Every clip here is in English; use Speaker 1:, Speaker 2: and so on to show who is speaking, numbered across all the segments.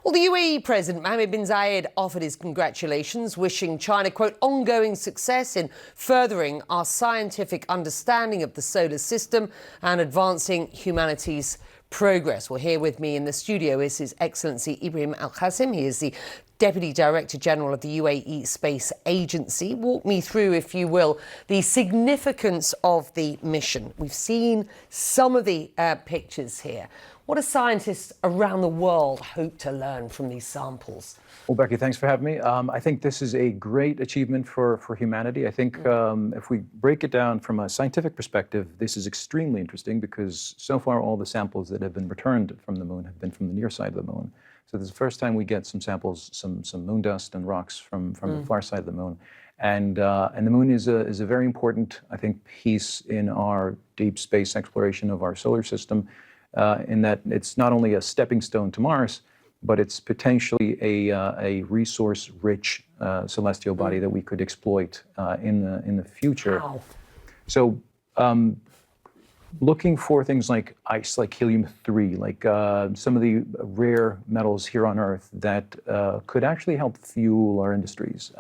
Speaker 1: Well, the UAE President Mohammed bin Zayed offered his congratulations, wishing China, quote, ongoing success in furthering our scientific understanding of the solar system and advancing humanity's progress. Well, here with me in the studio is His Excellency Ibrahim Al Qasim. He is the Deputy Director General of the UAE Space Agency. Walk me through, if you will, the significance of the mission. We've seen some of the pictures here. What do scientists around the world hope to learn from these samples?
Speaker 2: Well, Becky, thanks for having me. I think this is a great achievement for humanity. I think if we break it down from a scientific perspective, this is extremely interesting because so far all the samples that have been returned from the moon have been from the near side of the moon. So this is the first time we get some samples, some moon dust and rocks from the far side of the moon. And the moon is a very important, I think, piece in our deep space exploration of our solar system, in that it's not only a stepping stone to Mars, but it's potentially a resource-rich celestial body that we could exploit in the future.
Speaker 1: Wow.
Speaker 2: So, looking for things like ice, like helium-3, like some of the rare metals here on Earth that could actually help fuel our industries,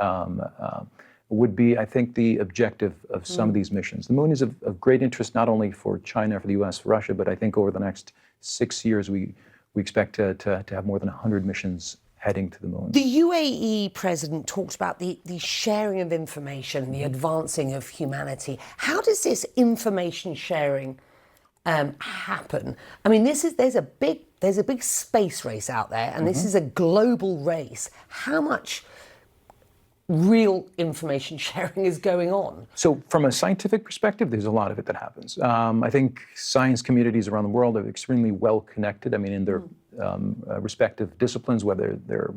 Speaker 2: would be, I think, the objective of some of these missions. The moon is of great interest not only for China, for the US, for Russia, but I think over the next 6 years we expect to have more than 100 missions heading to the moon.
Speaker 1: The UAE president talked about the sharing of information, the advancing of humanity. How does this information sharing happen? I mean, there's a big space race out there, and this is a global race. How much real information sharing is going on?
Speaker 2: So from a scientific perspective, there's a lot of it that happens. I think science communities around the world are extremely well connected. I mean, in their respective disciplines, whether they're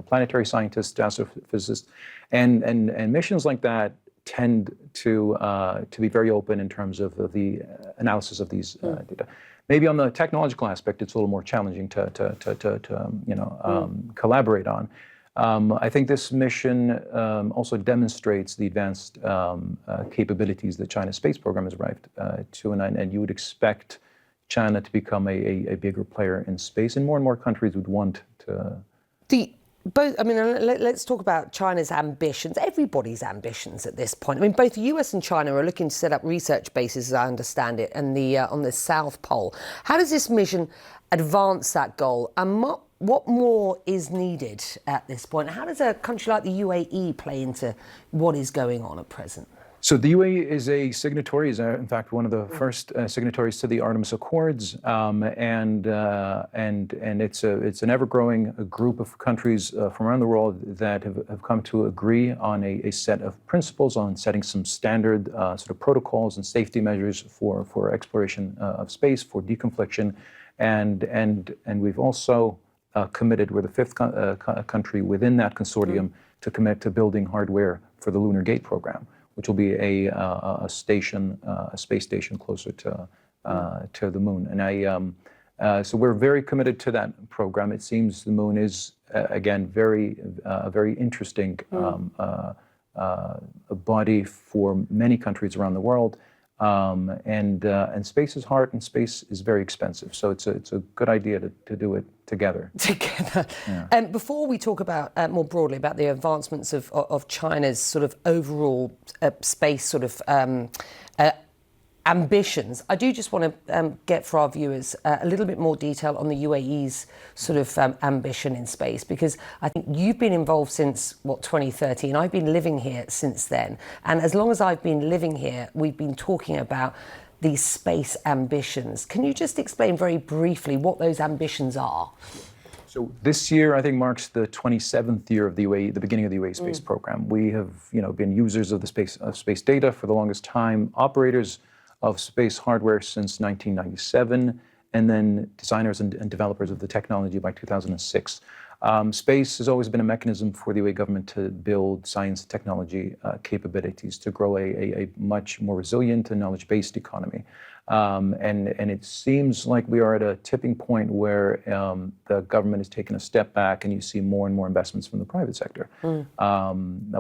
Speaker 2: planetary scientists, astrophysicists, and missions like that tend to be very open in terms of the analysis of these data. Maybe on the technological aspect, it's a little more challenging to collaborate on. I think this mission also demonstrates the advanced capabilities that China's space program has arrived to, and you would expect China to become a bigger player in space, and more countries would want to.
Speaker 1: Let's talk about China's ambitions, everybody's ambitions at this point. I mean, both the US and China are looking to set up research bases, as I understand it, and on the South Pole. How does this mission advance that goal, and what more is needed at this point? How does a country like the UAE play into what is going on at present?
Speaker 2: So the UAE is a signatory, is in fact one of the first signatories to the Artemis Accords, and it's an ever-growing group of countries from around the world that have come to agree on a set of principles, on setting some standard sort of protocols and safety measures for exploration of space, for deconfliction, and we've also committed, we're the fifth country within that consortium to commit to building hardware for the Lunar Gate program, which will be a station, a space station closer to the moon. And so we're very committed to that program. It seems the moon is again very interesting body for many countries around the world. And space is hard, and space is very expensive. So it's a good idea to do it together.
Speaker 1: Yeah. And before we talk about more broadly about the advancements of China's sort of overall space sort of ambitions, I do just want to get for our viewers a little bit more detail on the UAE's sort of ambition in space, because I think you've been involved since, 2013. I've been living here since then. And as long as I've been living here, we've been talking about these space ambitions. Can you just explain very briefly what those ambitions are?
Speaker 2: So this year, I think, marks the 27th year of the UAE, the beginning of the UAE space program. We have, been users of the space data for the longest time, operators of space hardware since 1997, and then designers and developers of the technology by 2006. Space has always been a mechanism for the UAE government to build science and technology capabilities, to grow a much more resilient and knowledge-based economy. And it seems like we are at a tipping point where the government has taken a step back, and you see more and more investments from the private sector.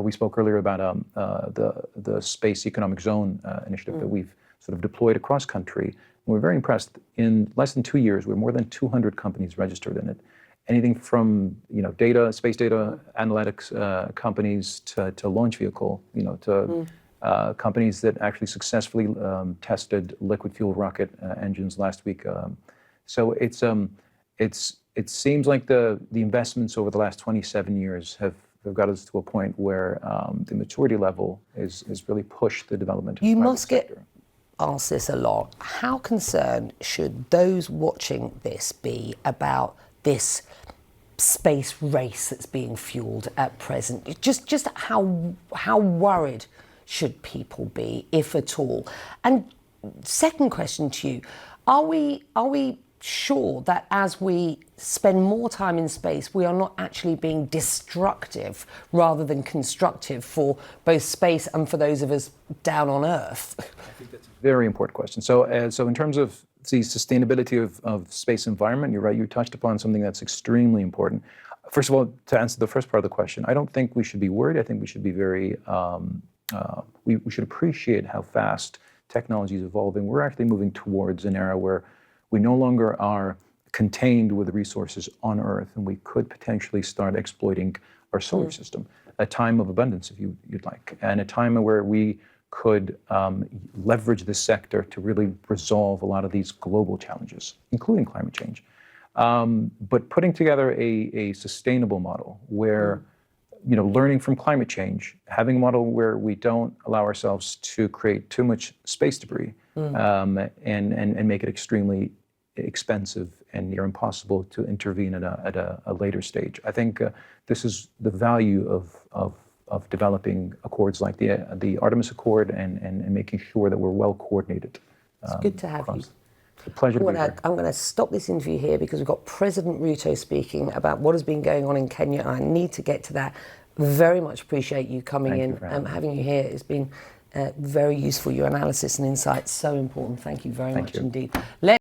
Speaker 2: We spoke earlier about the Space Economic Zone initiative that we've sort of deployed across country. And we're very impressed. In less than 2 years, we're more than 200 companies registered in it. anything from space data analytics companies to launch vehicle, to companies that actually successfully tested liquid fuel rocket engines last week. So it seems like the investments over the last 27 years have got us to a point where the maturity level is really pushed the development of the private sector.
Speaker 1: Asked this a lot. How concerned should those watching this be about this space race that's being fueled at present? Just how worried should people be, if at all? And second question to you, are we sure that as we spend more time in space, we are not actually being destructive rather than constructive for both space and for those of us down on Earth?
Speaker 2: I think that's a very important question. So in terms of the sustainability of space environment, you're right, you touched upon something that's extremely important. First of all, to answer the first part of the question, I don't think we should be worried. I think we should be very, we should appreciate how fast technology is evolving. We're actually moving towards an era where we no longer are contained with resources on Earth, and we could potentially start exploiting our solar system, a time of abundance, if you'd like, and a time where we could leverage this sector to really resolve a lot of these global challenges, including climate change. But putting together a sustainable model where, learning from climate change, having a model where we don't allow ourselves to create too much space debris, and make it extremely expensive and near impossible to intervene at a later stage. I think this is the value of developing accords like the Artemis Accord and making sure that we're well coordinated.
Speaker 1: It's good to have you.
Speaker 2: It's a pleasure to be here.
Speaker 1: I'm going to stop this interview here because we've got President Ruto speaking about what has been going on in Kenya. I need to get to that. Very much appreciate you coming in and having you here. It's been very useful. Your analysis and insights so important. Thank you very much indeed.